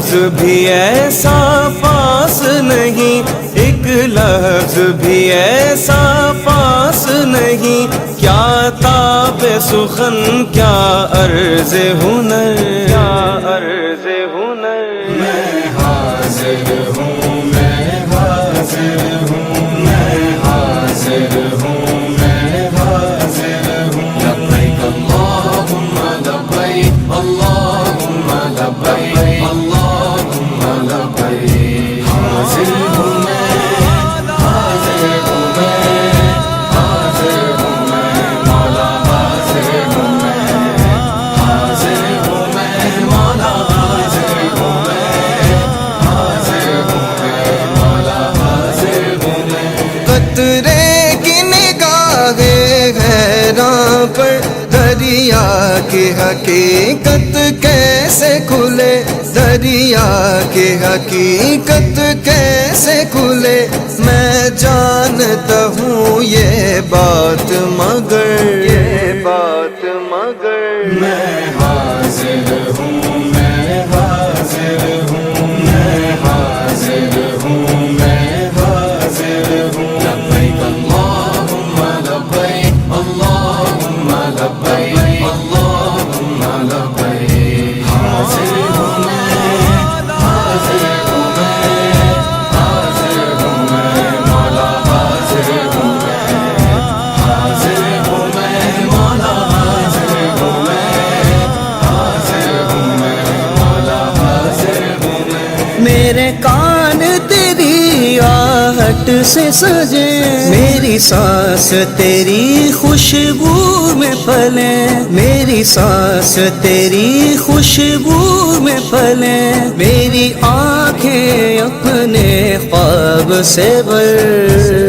لفظ بھی ایسا پاس نہیں، ایک لفظ بھی ایسا پاس نہیں، کیا تاب سخن کیا عرض ہنر، کیا عرض ہنر۔ میں حاضر ہوں، میں حاضر ہوں، میں حاضر ہوں، میں حاضر ہوں۔ لبیک اللہم لبیک، اللہم لبیک، اللہم لبیک۔ حاضر ہوں میں، حاضر ہوں میں، حاضر ہوں میں مولا، حاضر ہوں میں، حاضر ہوں میں مولا، حاضر ہوں میں، حاضر ہوں میں مولا، حاضر ہوں میں۔ قطرے کی نگاہ حیراں پر دریا کی حقیقت کیسے کھلے، دریا کی حقیقت کیسے کھلے، میں جانتا ہوں یہ بات مگر، یہ بات مگر۔ میں حاضر ہوں، میں حاضر ہوں، میں حاضر ہوں، میں حاضر ہوں۔ لبیک اللہم لبیک، اللہم لبیک، اللہم لبیک۔ حاضر ہوں میں، حاضر ہوں میں، حاضر ہوں میں مولا، حاضر ہوں میں، حاضر ہوں میں مولا، حاضر ہوں میں، حاضر ہوں میں مولا، حاضر ہوں میں۔ میرے کان تیری آہٹ سے سجے، میری سانس تیری خوشبو میں پھلے، میری سانس تیری خوشبو میں پھلے، میری آنکھیں اپنے خواب سے بھر